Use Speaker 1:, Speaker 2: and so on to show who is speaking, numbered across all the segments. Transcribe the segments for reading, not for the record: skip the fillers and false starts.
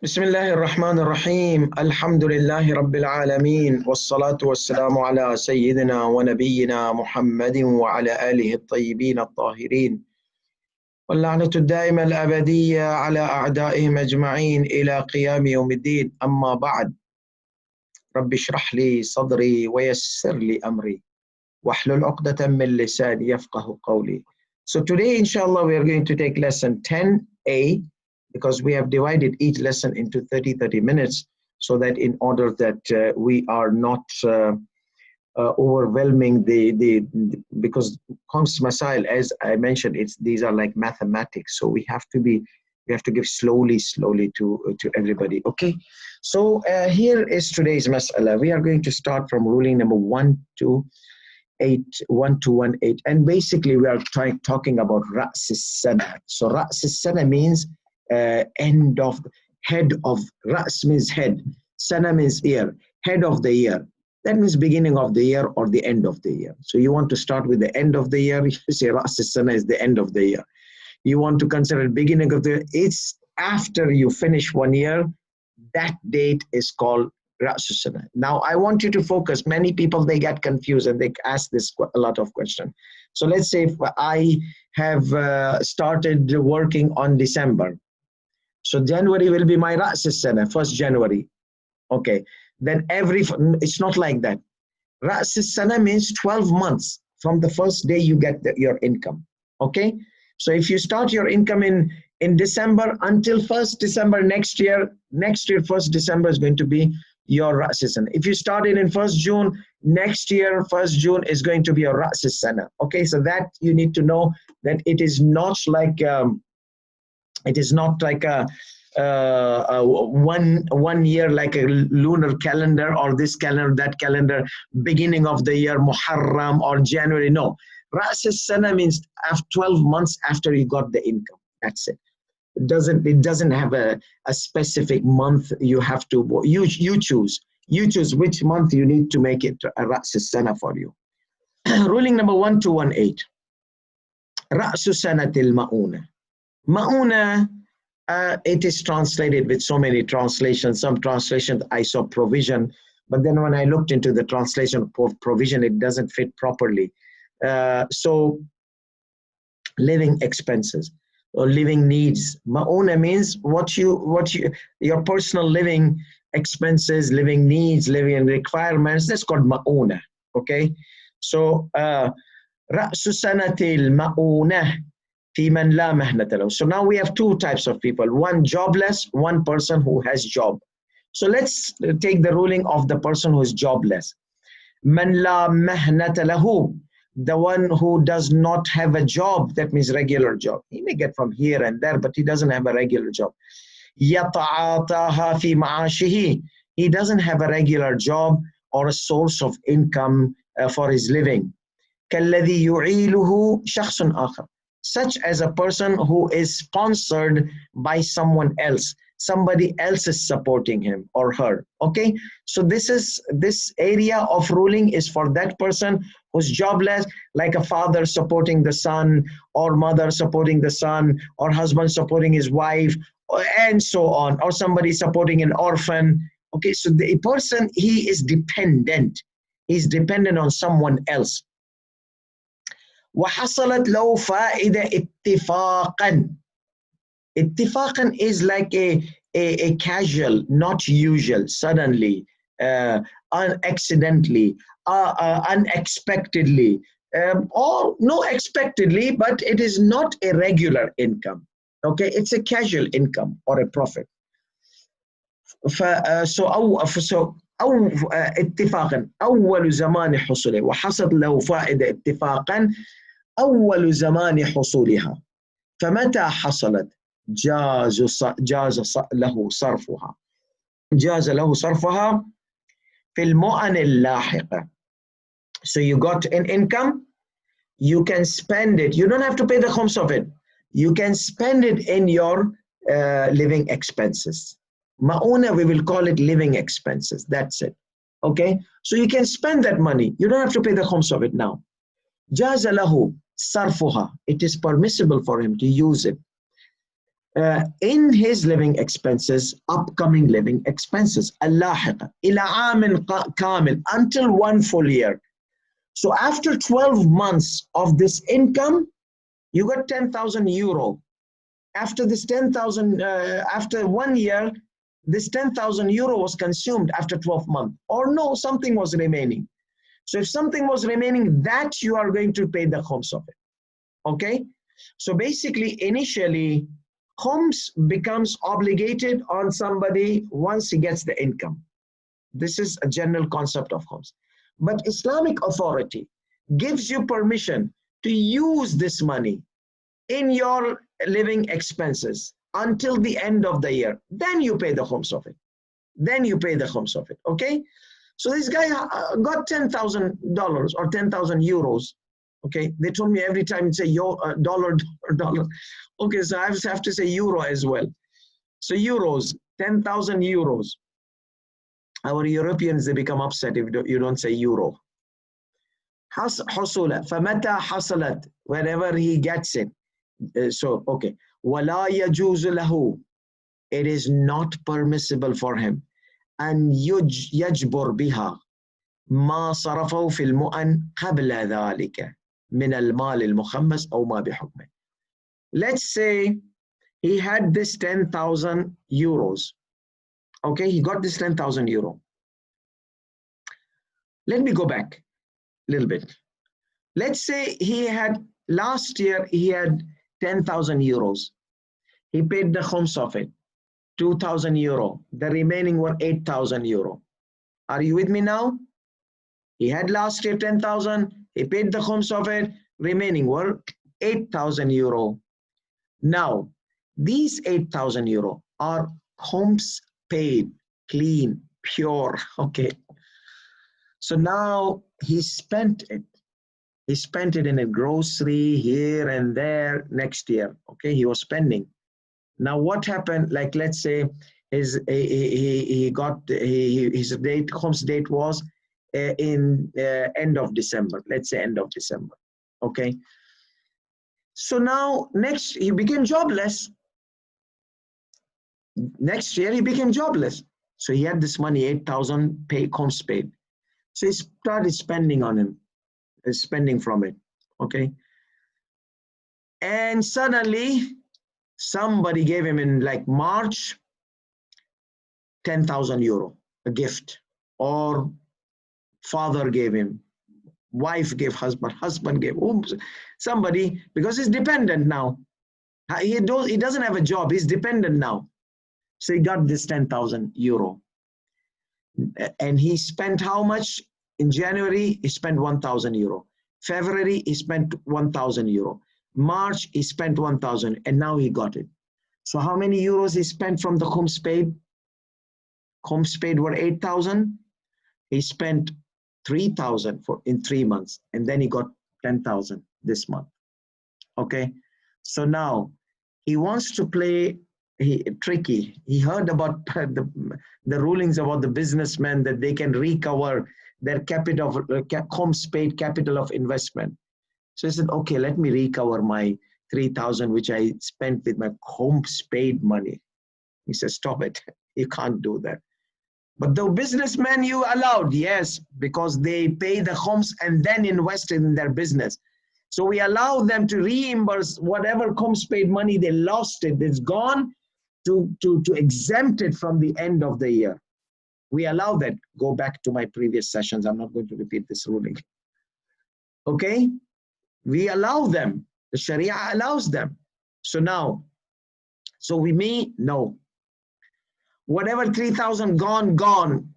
Speaker 1: بسم الله الرحمن الرحيم الحمد لله رب العالمين والصلاة والسلام على سيدنا ونبينا محمد وعلى آله الطيبين الطاهرين واللعنة الدائمة الأبدية على أعدائهم أجمعين إلى قيام يوم الدين. أما بعد، رب اشرح لي صدري ويسر لي أمري واحلل عقدة من لساني يفقه قولي. So today, inshallah, we are going to take lesson 10A, because we have divided each lesson into 30 minutes, so that in order that we are not overwhelming because Khums Masail, as I mentioned, these are like mathematics, so we have to give slowly to everybody. Okay, so here is today's mas'ala. We are going to start from ruling number 1 to 8, and basically we are talking about Ra's as-Sana. So Ra's as-Sana means head of. Ra's means head, Sana means year, head of the year. That means beginning of the year or the end of the year. So you want to start with the end of the year, you say Ra's as-Sana is the end of the year. You want to consider beginning of the year, it's after you finish 1 year. That date is called Ra's as-Sana. Now I want you to focus. Many people, they get confused and they ask this a lot of questions. So let's say if I have started working on December, so January will be my Ra's as-Sana, 1st January. Okay, then it's not like that. Ra's as-Sana means 12 months from the first day you get your income. Okay, so if you start your income in December until 1st December next year, 1st December is going to be your Ra's as-Sana. If you started in 1st June, next year 1st June is going to be your Ra's as-Sana. Okay, so that you need to know that it is not like one year like a lunar calendar, or this calendar, that calendar, beginning of the year Muharram or January. No, Ra's as-Sana means after 12 months after you got the income. That's it. It doesn't have a specific month. You have to you choose which month you need to make it a Ra's as-Sana for you. Ruling number 1 to 18. Ra's as-Sanatil Ma'una. Ma'una, it is translated with so many translations. Some translations I saw provision, but then when I looked into the translation of provision, it doesn't fit properly. So living expenses or living needs. Ma'una means your personal living expenses, living needs, living requirements. That's called ma'una. Okay, so Ra's as-Sanatil Ma'una. So now we have two types of people, one jobless, one person who has job. So let's take the ruling of the person who is jobless. Man la mahnata lahu, the one who does not have a job, that means regular job. He may get from here and there, but he doesn't have a regular job. Yata'ataha fi ma'ashihi, he doesn't have a regular job or a source of income for his living. Kalladhi yu'iluhu shakhsun akhar, such as a person who is sponsored by someone else. Somebody else is supporting him or her. Okay, so this area of ruling is for that person who's jobless, like a father supporting the son, or mother supporting the son, or husband supporting his wife, and so on, or somebody supporting an orphan. Okay, so the person, he is dependent. He's dependent on someone else. وحصلت له فائدة اتفاقا. Ittifaqan is like a casual, not usual, suddenly, accidentally, unexpectedly, or no expectedly, but it is not a regular income. Okay, it's a casual income or a profit. أو اتفاقا أول زمان حصوله وحصل له فائدة اتفاقا أول زمان حصولها، فمتى حصلت جاز له صرفها في المؤن اللاحقة. So you got an income, you can spend it. You don't have to pay the khums of it. You can spend it in your living expenses. Ma'una, we will call it living expenses. That's it. Okay, so you can spend that money. You don't have to pay the khums of it now. Jaza lahu sarfuha. It is permissible for him to use it. in his living expenses, upcoming living expenses, اللاحقة إلى عام كامل, until one full year. So after 12 months of this income, you got 10,000 euro. After this 10,000, after 1 year, this 10,000 euro was consumed after 12 months, or no, something was remaining. So if something was remaining, that you are going to pay the khums of it. Okay? So basically, initially, khums becomes obligated on somebody once he gets the income. This is a general concept of khums. But Islamic authority gives you permission to use this money in your living expenses until the end of the year. Then you pay the khums of it. Then you pay the khums of it. Okay? So this guy got $10,000 or 10,000 euros. Okay, they told me every time it's a dollar. Okay, so I have to say euro as well. So euros, 10,000 euros. Our Europeans, they become upset if you don't say euro. حصل فمتى حصلت, wherever he gets it. So, okay. ولا يجوز له, it is not permissible for him. أن يجبر بها ما صرفه في المؤن قبل ذلك من المال المخمس أو ما بحكمه. Let's say he had this 10,000 euros. Okay, he got this 10,000 euro. Let me go back a little bit. Let's say he had, last year he had 10,000 euros. He paid the khums of it, 2,000 euro. The remaining were 8,000 euro. Are you with me now? He had last year 10,000. He paid the khums of it. Remaining were 8,000 euro. Now, these 8,000 euro are khums paid, clean, pure. Okay. So now he spent it. He spent it in a grocery here and there next year. Okay, he was spending. Now what happened? Like, let's say his khums date was in end of December. Let's say end of December. Okay. So now next he became jobless. Next year he became jobless. So he had this money, 8,000 khums paid. So he started spending on him. Spending from it, okay? And suddenly somebody gave him in like March 10,000 euro, a gift, or father gave him, wife gave husband, husband gave somebody, because he's dependent now. He doesn't have a job, he's dependent now. So he got this 10,000 euro. And he spent how much? In January, he spent 1,000 euro. February, he spent 1,000 euro. March, he spent 1,000, and now he got it. So how many euros he spent from the khums paid? Khums paid were 8,000. He spent 3,000 in 3 months, and then he got 10,000 this month. Okay, so now he wants to play tricky. He heard about the rulings about the businessmen that they can recover their capital, khums paid capital of investment. So he said, okay, let me recover my 3,000 which I spent with my khums paid money. He said, stop it, you can't do that. But the businessmen you allowed, yes, because they pay the khums and then invest in their business. So we allow them to reimburse whatever khums paid money they lost, it's gone, to exempt it from the end of the year. We allow that. Go back to my previous sessions. I'm not going to repeat this ruling. Okay? We allow them. The Sharia allows them. So now, so we may know. Whatever 3,000 gone,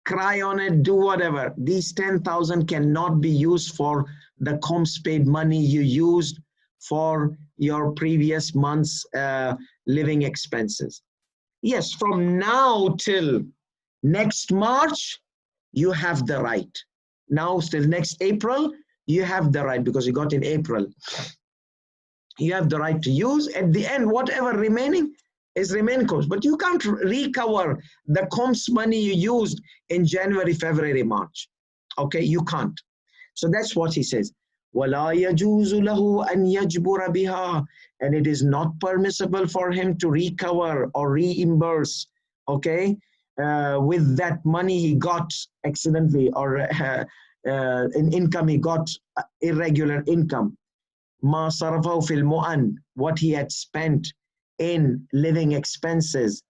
Speaker 1: cry on it, do whatever. These 10,000 cannot be used for the khums paid money you used for your previous month's living expenses. Yes, from now till next March, you have the right. Now till next April, you have the right because you got in April. You have the right to use. At the end, whatever remaining is remaining khums. But you can't recover the khums money you used in January, February, March. Okay, you can't. So that's what he says. وَلَا يَجُوزُ لَهُ أَنْ يَجْبُرَ بِهَا, and it is not permissible for him to recover or reimburse, okay, with that money he got accidentally, or in income he got, irregular income. ما صرفه في المؤن, what he had spent in living expenses,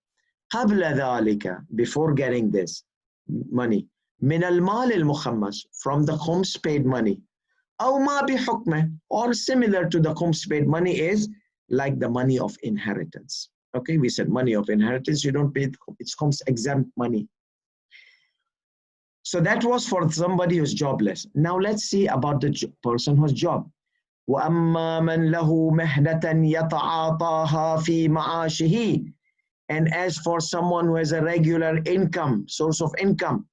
Speaker 1: قبل ذلك, before getting this money, من المال المخمس, from the khums paid money, أو ما بحكمه, or similar to the khums paid money is like the money of inheritance. Okay, we said money of inheritance, you don't pay, it's khums exempt money. So that was for somebody who's jobless. Now let's see about the person who's job. وَأَمَّا مَنْ لَهُ مِهْنَةً يَتَعَاطَاهَا فِي مَعَاشِهِ, and as for someone who has a regular income, source of income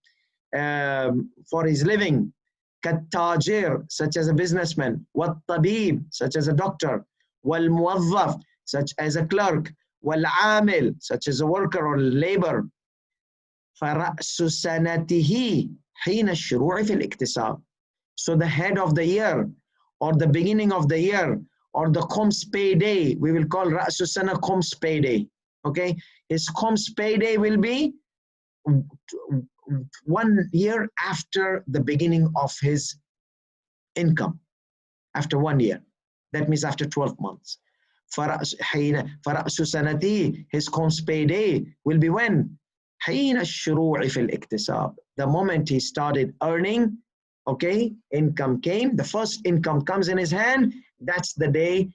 Speaker 1: for his living, كالتاجر, such as a businessman, والطبيب, such as a doctor, والموظف, such as a clerk, والعامل, such as a worker or labor, فرأس سنته حين الشروع في الاكتساب. So the head of the year, or the beginning of the year, or the khums payday, we will call رأس السنة khums payday. Okay, his khums payday will be 1 year after the beginning of his income, after 1 year. That means after 12 months. فرأس سنته, his khums payday will be when? حين الشروع في الاكتساب, the moment he started earning, okay, income came, the first income comes in his hand, that's the day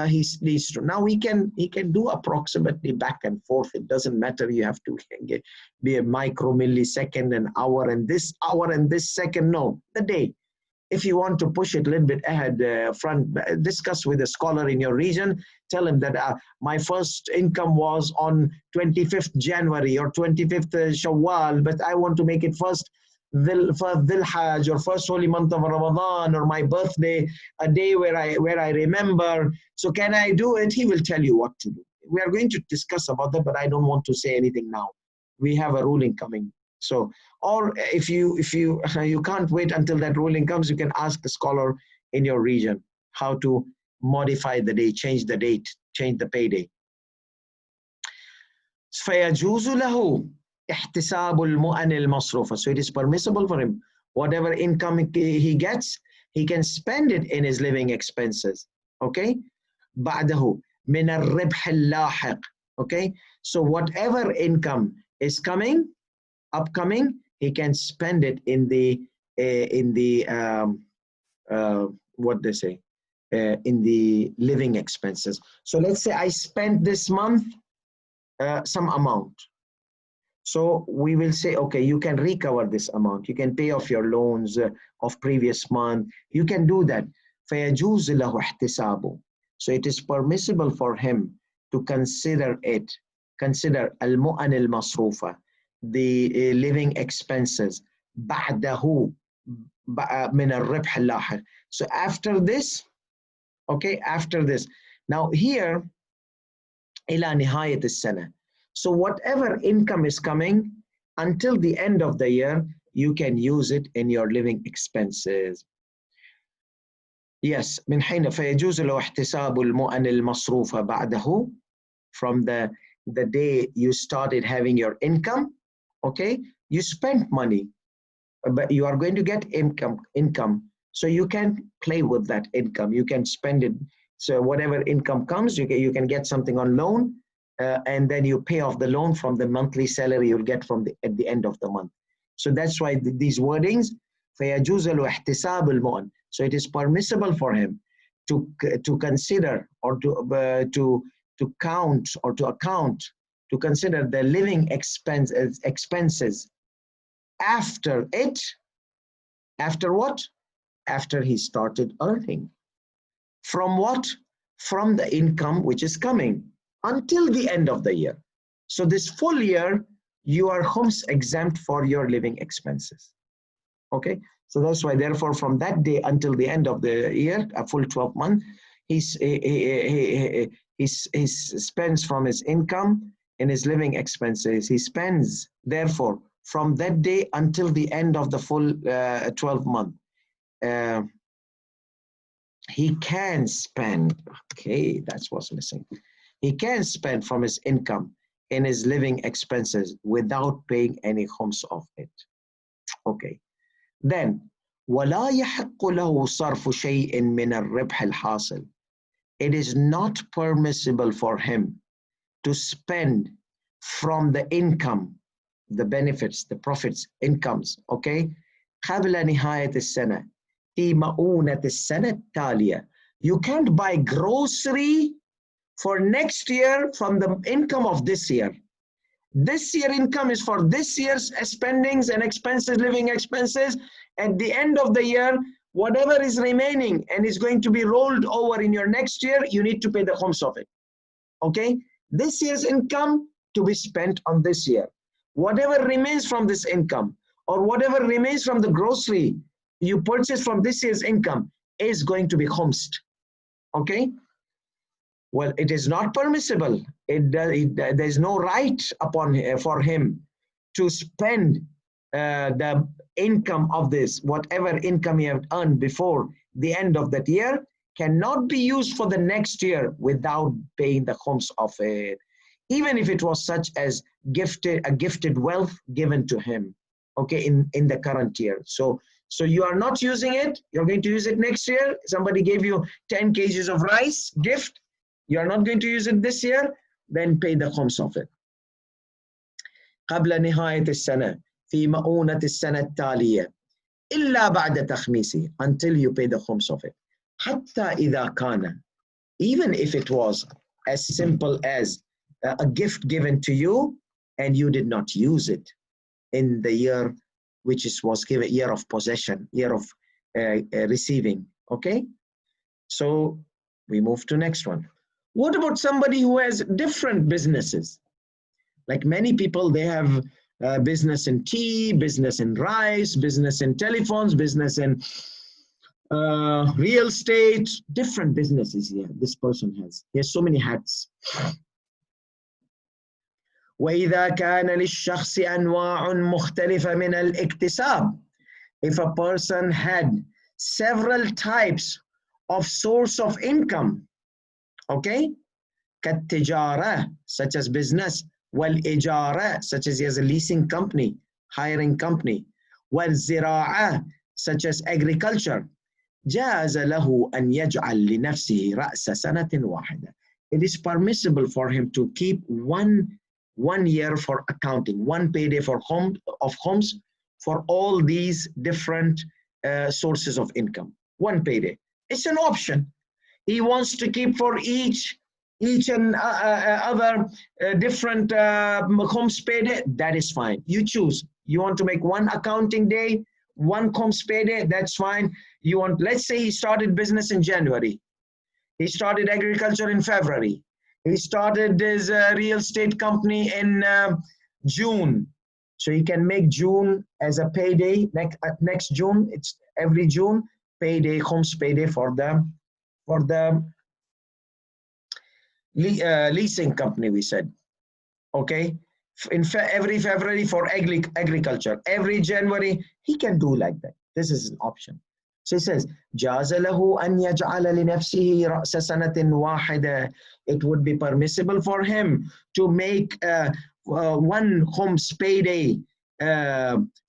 Speaker 1: he needs to. Now he can do approximately back and forth, it doesn't matter, you have to be a micro millisecond, an hour and this second, no, the day. If you want to push it a little bit ahead, discuss with a scholar in your region, tell him that my first income was on 25th January or 25th Shawwal, but I want to make it first Dhul Hajj, or first holy month of Ramadan, or my birthday, a day where I remember. So can I do it? He will tell you what to do. We are going to discuss about that, but I don't want to say anything now. We have a ruling coming. So, or if you can't wait until that ruling comes, you can ask the scholar in your region how to modify the day, change the date, change the payday. فيجوز له احتساب المؤن المصروفة. So it is permissible for him, whatever income he gets, he can spend it in his living expenses. Okay? بعده من الربح اللاحق. Okay? So whatever income is upcoming, he can spend it in the what they say, in the living expenses. So let's say I spent this month some amount. So we will say, okay, you can recover this amount. You can pay off your loans of previous month. You can do that. فيجوز له احتسابه. So it is permissible for him to consider المؤن المصروفة, the living expenses, بعده من الربح اللاحق. So after this, okay, after this. Now here, إلى نهاية السنة. So whatever income is coming until the end of the year, you can use it in your living expenses. Yes, من حين فيجوز له احتساب المؤن المصروفة بعده, from the day you started having your income, okay, you spent money, but you are going to get income, so you can play with that income, you can spend it. So whatever income comes, you can get something on loan, and then you pay off the loan from the monthly salary you'll get at the end of the month. So that's why these wordings, فيجوز له احتساب المؤن. So it is permissible for him to consider, or to count, or to account, to consider the living expenses after it. After what? After he started earning. From what? From the income which is coming until the end of the year. So this full year, you are khums exempt for your living expenses. Okay, so that's why, therefore, from that day until the end of the year, a full 12 months, he spends from his income in his living expenses. He spends, therefore, from that day until the end of the full 12 months. he can spend, okay, that's what's missing. He can spend from his income in his living expenses without paying any khums of it. Okay. Then, ولا يحق له صرف شيء من الربح الحاصل. It is not permissible for him to spend from the income, the benefits, the profits, incomes, okay? قبل نهاية السنة في مؤونة السنة التالية. You can't buy grocery for next year from the income of this year. This year income is for this year's spendings and expenses, living expenses. At the end of the year, whatever is remaining and is going to be rolled over in your next year, you need to pay the khums of it. Okay? This year's income to be spent on this year. Whatever remains from this income or whatever remains from the grocery you purchase from this year's income is going to be khumsed. Okay? Well, it is not permissible. There's no right upon for him to spend the income of this, whatever income he have earned before the end of that year, cannot be used for the next year without paying the khums of it, even if it was such as a gifted wealth given to him, okay, in the current year. So you are not using it, you're going to use it next year. Somebody gave you 10 kgs of rice, gift, you are not going to use it this year, then pay the khums of it. قبل نهاية السنة في مؤونة السنة التالية إلا بعد تخميسه, until you pay the khums of it. حتى إذا كان, even if it was as simple as a gift given to you and you did not use it in the year which was given, year of possession, year of receiving. Okay, so we move to next one. What about somebody who has different businesses? Like many people, they have business in tea, business in rice, business in telephones, business in real estate, different businesses here this person has. He has so many hats. وإذا كان للشخص أنواع مختلفة من الاكتساب. If a person had several types of source of income, okay, كالتجارة, such as business, والإجارة, such as he has a leasing company, hiring company, والزراعة, such as agriculture, جاز له أن يجعل لنفسه رأس سنة واحدة. It is permissible for him to keep one year for accounting, one payday for khums for all these different sources of income. One payday. It's an option. He wants to keep for each and other different khums payday. That is fine. You choose. You want to make one accounting day, one khums payday. That's fine. You want. Let's say he started business in January. He started agriculture in February. He started his real estate company in June. So he can make June as a payday. Next June, it's every June, payday, khums payday for the leasing company, we said. Okay? Every February for agriculture. Every January, he can do like that. This is an option. So he says, جاز له أن يجعل لنفسه رأس سنة واحدة. It would be permissible for him to make one khums payday.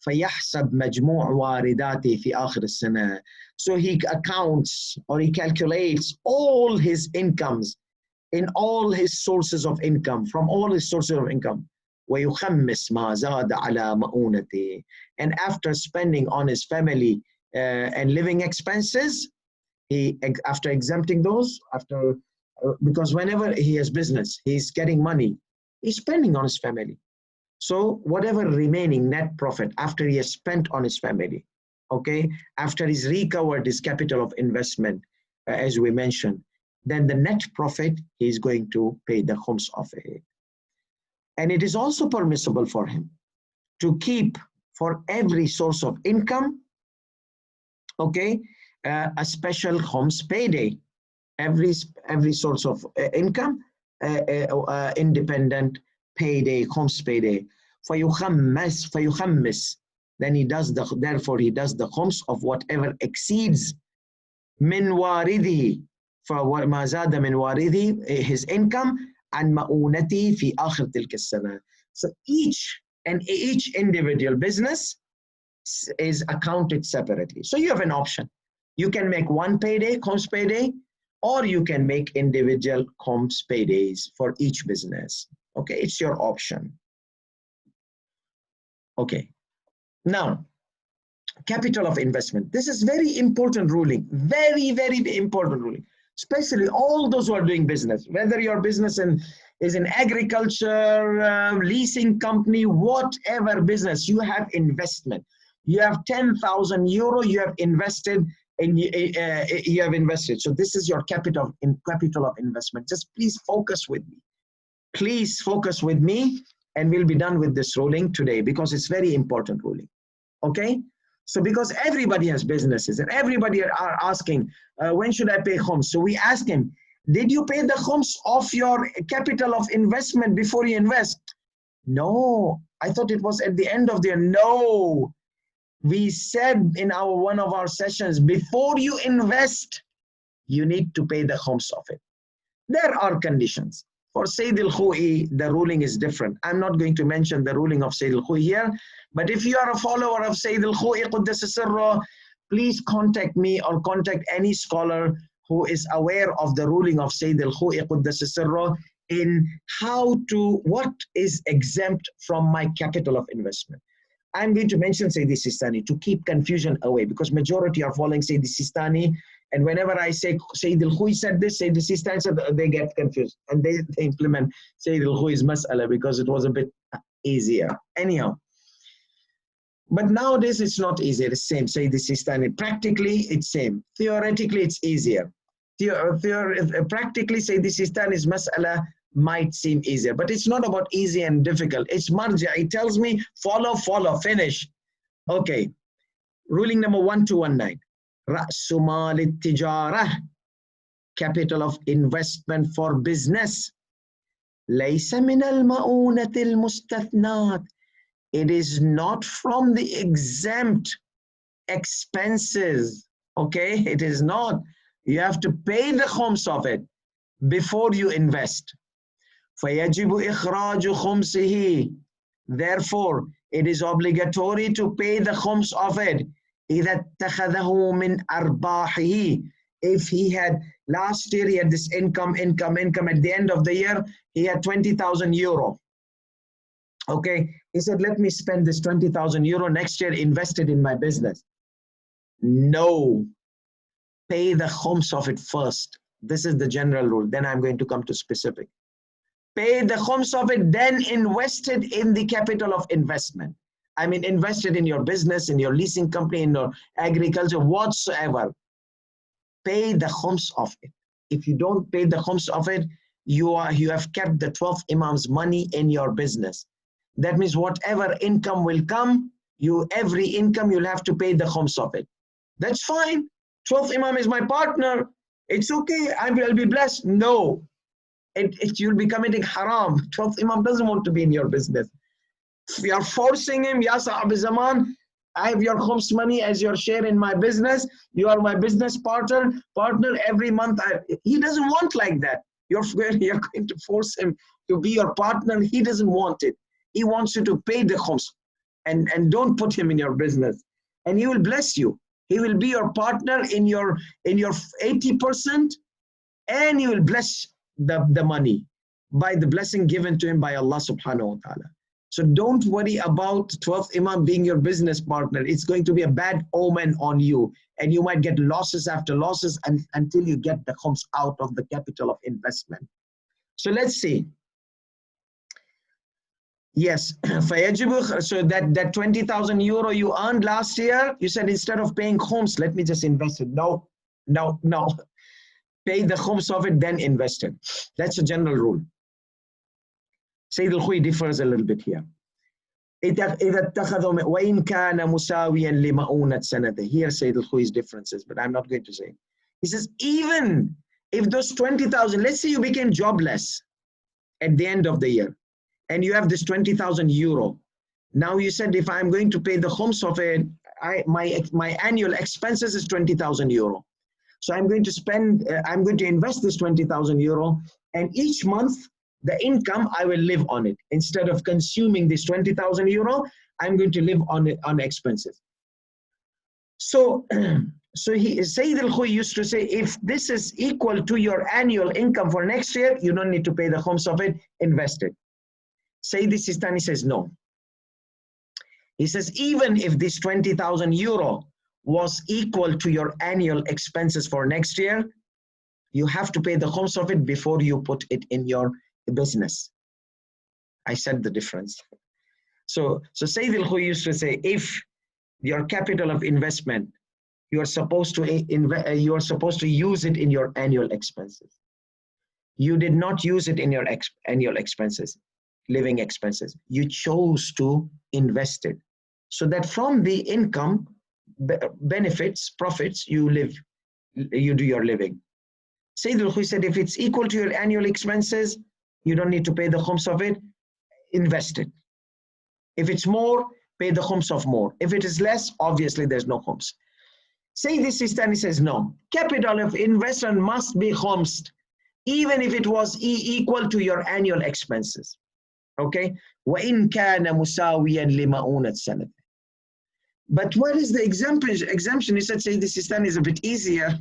Speaker 1: فيحسب مجموع وارداته في آخر السنة. So he accounts or he calculates all his incomes in all his sources of income, from all his sources of income. ويخمس ما زاد على مؤونته. And after spending on his family and living expenses, after exempting those, because whenever he has business, he's getting money, he's spending on his family. So whatever remaining net profit after he has spent on his family, okay, after he's recovered his capital of investment, as we mentioned, then the net profit he's going to pay the khums of it. And it is also permissible for him to keep for every source of income, okay, a special khums payday. Every source of income, independent payday, khums payday. فيخمس, then he does therefore he does the khums of whatever exceeds من وارده فما زاد من وارده his income عن مؤونته في آخر تلك السنة. So each individual business is accounted separately. So you have an option. You can make one payday, Khums payday, or you can make individual Khums paydays for each business. Okay, it's your option. Okay, now capital of investment. This is very important ruling, very, very important ruling, especially all those who are doing business, whether your business is in agriculture, leasing company, whatever business, you have investment. You have 10,000 euro, you have invested, and you have invested. So this is your capital of investment. Just please focus with me. Please focus with me, and we'll be done with this ruling today because it's very important ruling. Okay? So because everybody has businesses and everybody are asking, when should I pay Khums? So we ask him, did you pay the Khums of your capital of investment before you invest? No, I thought it was at the end of the year. No, we said in one of our sessions, before you invest, you need to pay the Khums of it. There are conditions. For Sayyid al-Khou'i, the ruling is different. I'm not going to mention the ruling of Sayyid al-Khou'i here, but if you are a follower of Sayyid al-Khou'i, Quddasa Sirruh, please contact me or contact any scholar who is aware of the ruling of Sayyid al-Khou'i, Quddasa Sirruh, in what is exempt from my capital of investment. I'm going to mention Sayyid Sistani to keep confusion away because majority are following Sayyid Sistani. And whenever I say Sayyid al-Khou'i said this, Sayyid Sistani said, they get confused and they implement Sayyid al-Khou'i's mas'ala because it was a bit easier. Anyhow, but nowadays it's not easier. It's same. Sayyid Sistani. Practically, it's same. Theoretically, it's easier. Practically, Sayyid Sistani's mas'ala might seem easier, but it's not about easy and difficult. It's marja. It tells me follow, finish. Okay. Ruling number 1219. رأس مال التجارة, capital of investment for business. ليس من المؤونة المستثنات. It is not from the exempt expenses. Okay, it is not. You have to pay the khums of it before you invest. فيجب إخراج خمسه. Therefore, it is obligatory to pay the khums of it. إذا اتخذه من أرباحه. If he had, last year he had this income, at the end of the year, he had 20,000 euro. Okay, he said, let me spend this 20,000 euro next year, invested in my business. No, pay the khums of it first. This is the general rule. Then I'm going to come to specific. Pay the khums of it, then invested in the capital of investment. I mean, invested in your business, in your leasing company, in your agriculture, whatsoever. Pay the khums of it. If you don't pay the khums of it, you have kept the 12 imams' money in your business. That means whatever income will come, every income you'll have to pay the khums of it. That's fine. 12 imam is my partner. It's okay. I will be blessed. No, you'll be committing haram. 12 imam doesn't want to be in your business. If you are forcing him, Ya Sahab Zaman, I have your khums money as your share in my business. You are my business partner every month. He doesn't want like that. You're going to force him to be your partner. He doesn't want it. He wants you to pay the khums and don't put him in your business. And he will bless you. He will be your partner in your 80%, and he will bless the money by the blessing given to him by Allah subhanahu wa ta'ala. So don't worry about 12th Imam being your business partner. It's going to be a bad omen on you, and you might get losses after losses until you get the khums out of the capital of investment. So let's see. Yes, so that 20,000 euro you earned last year, you said instead of paying khums, let me just invest it. No. Pay the khums of it, then invest it. That's a general rule. Sayyid al-Khou'i differs a little bit here. Here Sayyid al-Khou'i's differences, but I'm not going to say. He says, even if those 20,000, let's say you became jobless at the end of the year, and you have this 20,000 euro. Now you said, if I'm going to pay the khums of it, my annual expenses is 20,000 euro. So I'm going to spend, I'm going to invest this 20,000 euro, and each month the income, I will live on it. Instead of consuming this 20,000 euro, I'm going to live on it, on expenses. So, Sayyid al-Khuy used to say, if this is equal to your annual income for next year, you don't need to pay the khums of it, invest it. Sayyid Sistani says no. He says, even if this 20,000 euro was equal to your annual expenses for next year, you have to pay the khums of it before you put it in your business. I said the difference. So Sayyid al-Khuy used to say, if your capital of investment, you are supposed to use it in your annual expenses. You did not use it in your annual expenses, living expenses. You chose to invest it, so that from the income, benefits, profits, you do your living. Sayyid al-Khuy said, if it's equal to your annual expenses, you don't need to pay the khums of it, invest it. If it's more, pay the khums of more. If it is less, obviously there's no khums. Sayyid Sistani says no. Capital of investment must be khumsed, even if it was equal to your annual expenses. Okay? وَإِن كَانَ مُسَاوِيًا لِمَؤُونَةِ سَنَةٍ. But what is the exemption? He said, Sayyid Sistani is a bit easier.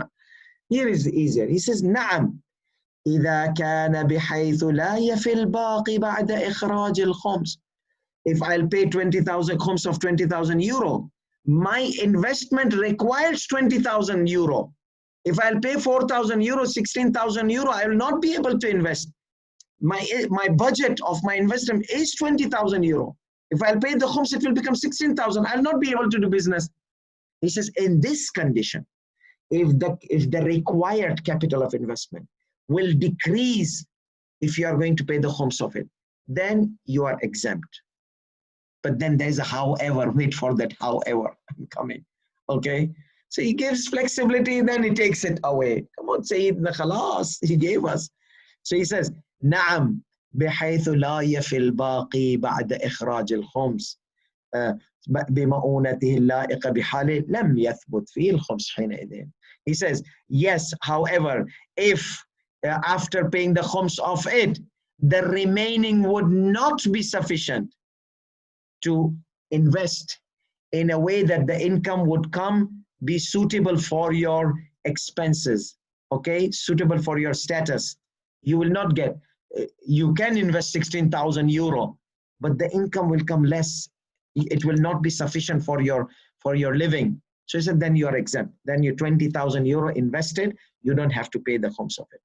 Speaker 1: Here is easier. He says, نعم إذا كان بحيث لا يفي الباقي بعد إخراج الخمس. If I'll pay 20,000 khums of 20,000 euro, my investment requires 20,000 euro. If I'll pay 4,000 euro, 16,000 euro, I will not be able to invest. My budget of my investment is 20,000 euro. If I'll pay the khums, it will become 16,000. I'll not be able to do business. He says, in this condition, if the required capital of investment will decrease if you are going to pay the khums of it, then you are exempt. But then there's a however. Wait for that however. I'm coming. Okay? So he gives flexibility, then he takes it away. Come on, Sayyidina Khalas, he gave us. So he says, نعم بحيث لا يفي الباقي بعد إخراج الخمس بمؤونته اللائقة بحاله لم يثبت فيه الخمس حينئذ. He says, yes, however, if after paying the khums of it, the remaining would not be sufficient to invest in a way that the income would be suitable for your expenses, okay, suitable for your status. You will not get, you can invest 16,000 euro, but the income will come less. It will not be sufficient for your living. So he said, then you are exempt. Then you 20,000 euro invested, you don't have to pay the khums of it.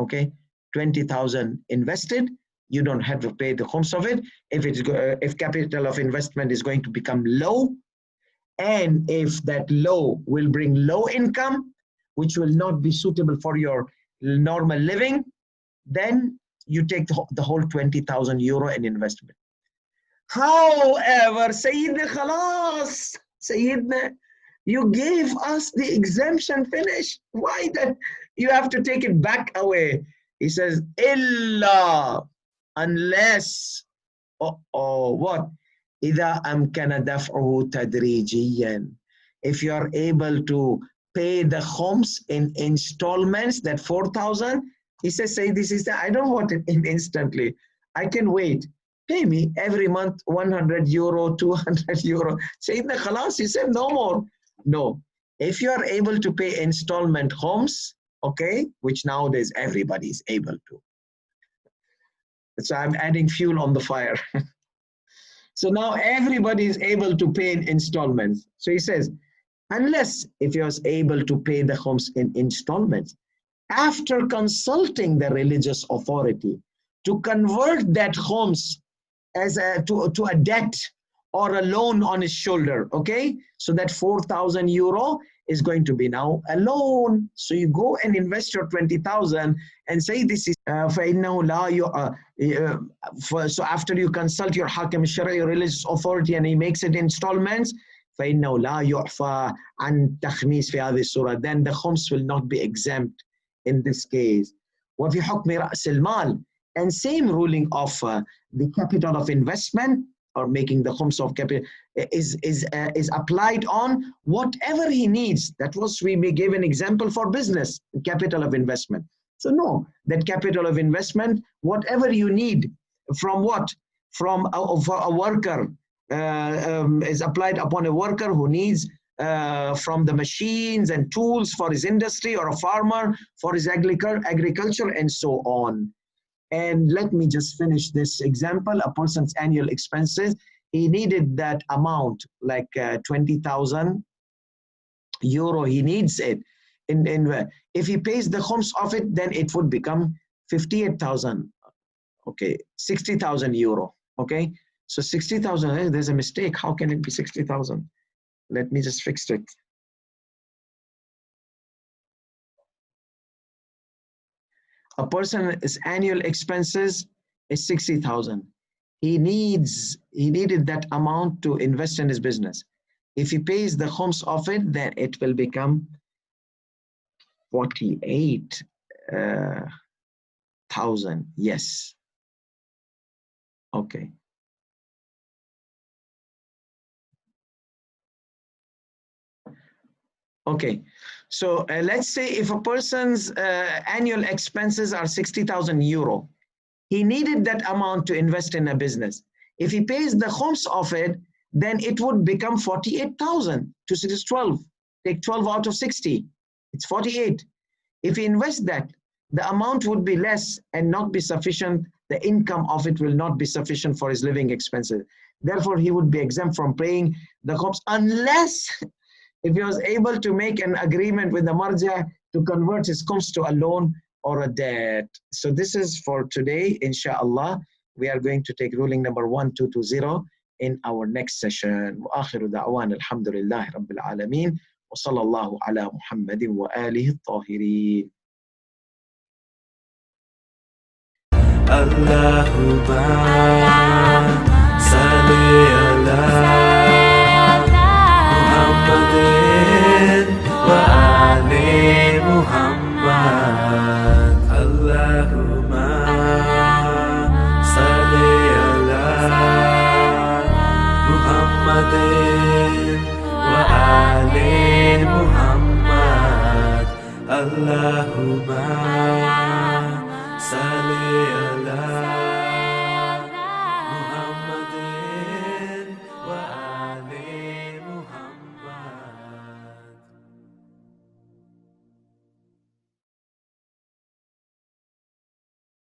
Speaker 1: Okay, 20,000 invested, you don't have to pay the khums of it. If capital of investment is going to become low, and if that low will bring low income, which will not be suitable for your normal living, then you take the whole 20,000 euro in investment. However, Sayyidina Khalas, Sayyidina, you gave us the exemption finish. Why that you have to take it back away? He says, illa, unless, what? إذا أمكن دفعه تدريجيا. If you are able to pay the khums in installments, that 4,000, he says, say this is I don't want it instantly. I can wait. Pay me every month 100 euro, 200 euro. Sayyidina Khalas, he said no more. No. If you are able to pay installment khums, okay, which nowadays everybody is able to. So I'm adding fuel on the fire. So now everybody is able to pay in installments. So he says, unless if you're able to pay the khums in installments, after consulting the religious authority to convert that khums as to a debt or a loan on his shoulder, okay? So that 4,000 euro is going to be now a loan. So you go and invest your 20,000 and say this is so after you consult your Hakim Shari'i religious authority and he makes it installments, فإنه لا يعفى عن تخميس في هذه الصورة. Then the khums will not be exempt in this case. وفي حكم رأس المال, and same ruling of the capital of investment, or making the khums of capital is applied on whatever he needs. That was, we may give an example for business, capital of investment. So no, that capital of investment, whatever you need, from what? From a worker, is applied upon a worker who needs from the machines and tools for his industry, or a farmer for his agriculture, and so on. And let me just finish this example. A person's annual expenses, he needed that amount, like 20,000 euro, he needs it. If he pays the khums of it, then it would become 58,000. Okay, 60,000 euro. Okay, so 60,000, there's a mistake. How can it be 60,000? Let me just fix it. A person's annual expenses is 60,000. He needed that amount to invest in his business. If he pays the khums of it, then it will become 48,000. Yes. Okay. Okay. So let's say if a person's annual expenses are 60,000 euro, he needed that amount to invest in a business. If he pays the khums of it, then it would become 48,000. 2 6 is 12. Take 12 out of 60. It's 48. If he invests that, the amount would be less and not be sufficient. The income of it will not be sufficient for his living expenses. Therefore, he would be exempt from paying the khums, unless if he was able to make an agreement with the marja to convert his khums to a loan or a debt. So this is for today, inshallah. We are going to take ruling number 1220 in our next session. وآخر دعوانا الحمد لله رب العالمين وصلى الله على محمد وآله الطاهرين.
Speaker 2: اللهم صل على محمد وآل محمد. اللهم صل على محمد وآل محمد. اللهم صل على